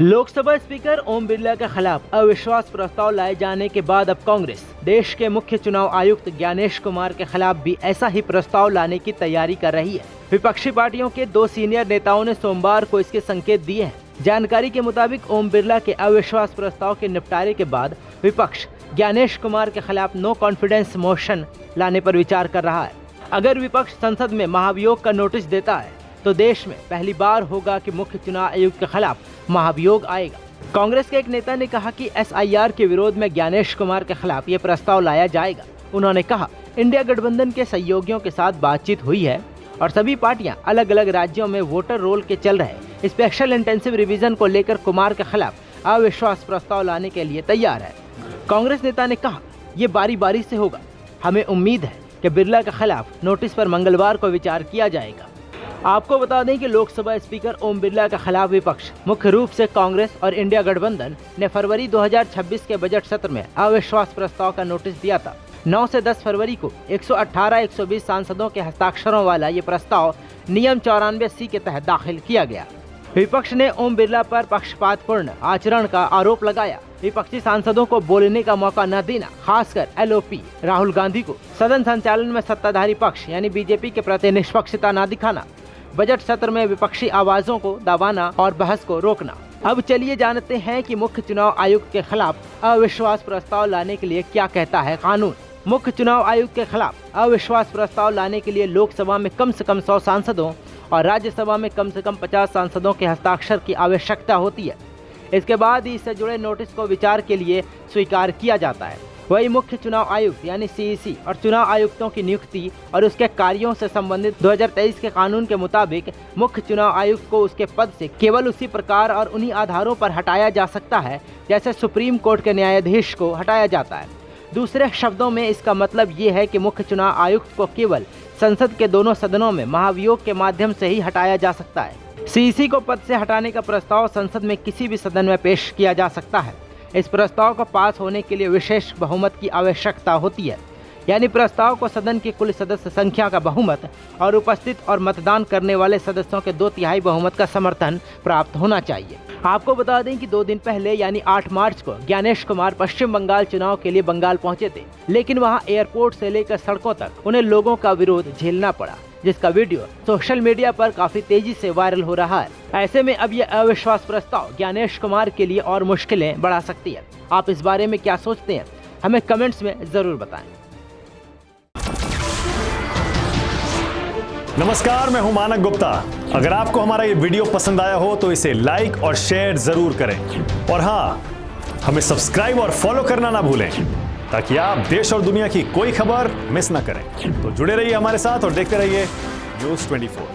Lok Sabha speaker Om Birla के खिलाफ अविश्वास प्रस्ताव लाए जाने के बाद अब कांग्रेस देश के मुख्य चुनाव आयुक्त ज्ञानेश कुमार के खिलाफ भी ऐसा ही प्रस्ताव लाने की तैयारी कर रही है। विपक्षी पार्टियों के 2 सीनियर नेताओं ने सोमवार को इसके संकेत दिए हैं। जानकारी के मुताबिक ओम बिरला के अविश्वास प्रस्ताव के निपटारे के बाद विपक्ष ज्ञानेश कुमार के खिलाफ नो कॉन्फिडेंस मोशन लाने पर विचार कर रहा है। अगर विपक्ष संसद में महाभियोग का नोटिस देता है तो देश में पहली बार होगा कि मुख्य चुनाव आयुक्त के खिलाफ महाभियोग आएगा। कांग्रेस के एक नेता ने कहा कि एसआईआर के विरोध में ज्ञानेश कुमार के खिलाफ ये प्रस्ताव लाया जाएगा। उन्होंने कहा, इंडिया गठबंधन के सहयोगियों के साथ बातचीत हुई है और सभी पार्टियां अलग अलग राज्यों में वोटर रोल के चल रहे स्पेशल इंटेंसिव रिवीजन को लेकर कुमार के खिलाफ अविश्वास प्रस्ताव लाने के लिए तैयार है। कांग्रेस नेता ने कहा, ये बारी बारी से होगा। हमें उम्मीद है कि बिरला के खिलाफ नोटिस पर मंगलवार को विचार किया जाएगा। आपको बता दें कि लोकसभा स्पीकर ओम बिरला के खिलाफ विपक्ष मुख्य रूप से कांग्रेस और इंडिया गठबंधन ने फरवरी 2026 के बजट सत्र में अविश्वास प्रस्ताव का नोटिस दिया था। 9 से 10 फरवरी को 118-120 सांसदों के हस्ताक्षरों वाला ये प्रस्ताव नियम 94C के तहत दाखिल किया गया। विपक्ष ने ओम बिरला पर पक्षपातपूर्ण आचरण का आरोप लगाया। विपक्षी सांसदों को बोलने का मौका न देना, खासकर एलओपी राहुल गांधी को सदन संचालन में सत्ताधारी पक्ष यानी बीजेपी के प्रति निष्पक्षता न दिखाना, बजट सत्र में विपक्षी आवाजों को दबाना और बहस को रोकना। अब चलिए जानते हैं कि मुख्य चुनाव आयुक्त के खिलाफ अविश्वास प्रस्ताव लाने के लिए क्या कहता है कानून। मुख्य चुनाव आयुक्त के खिलाफ अविश्वास प्रस्ताव लाने के लिए लोकसभा में कम से कम 100 सांसदों और राज्यसभा में कम से कम 50 सांसदों के हस्ताक्षर की आवश्यकता होती है। इसके बाद ही इससे जुड़े नोटिस को विचार के लिए स्वीकार किया जाता है। वही मुख्य चुनाव आयुक्त यानी सीईसी और चुनाव आयुक्तों की नियुक्ति और उसके कार्यों से संबंधित 2023 के कानून के मुताबिक मुख्य चुनाव आयुक्त को उसके पद से केवल उसी प्रकार और उन्हीं आधारों पर हटाया जा सकता है जैसे सुप्रीम कोर्ट के न्यायाधीश को हटाया जाता है। दूसरे शब्दों में इसका मतलब ये है कि मुख्य चुनाव आयुक्त को केवल संसद के दोनों सदनों में महाभियोग के माध्यम से ही हटाया जा सकता है। सीईसी को पद से हटाने का प्रस्ताव संसद में किसी भी सदन में पेश किया जा सकता है। इस प्रस्ताव को पास होने के लिए विशेष बहुमत की आवश्यकता होती है, यानी प्रस्ताव को सदन की कुल सदस्य संख्या का बहुमत और उपस्थित और मतदान करने वाले सदस्यों के 2/3 बहुमत का समर्थन प्राप्त होना चाहिए। आपको बता दें कि 2 दिन पहले यानी 8 मार्च को ज्ञानेश कुमार पश्चिम बंगाल चुनाव के लिए बंगाल पहुंचे थे, लेकिन वहां एयरपोर्ट से लेकर सड़कों तक उन्हें लोगों का विरोध झेलना पड़ा, जिसका वीडियो सोशल मीडिया पर काफी तेजी से वायरल हो रहा है। ऐसे में अब यह अविश्वास प्रस्ताव ज्ञानेश कुमार के लिए और मुश्किलें बढ़ा सकती है। आप इस बारे में क्या सोचते हैं, हमें कमेंट्स में जरूर बताएं। नमस्कार, मैं हूं मानक गुप्ता। अगर आपको हमारा ये वीडियो पसंद आया हो तो इसे लाइक और शेयर जरूर करें और हाँ, हमें सब्सक्राइब और फॉलो करना ना भूलें ताकि आप देश और दुनिया की कोई खबर मिस ना करें। तो जुड़े रहिए हमारे साथ और देखते रहिए न्यूज़ 24।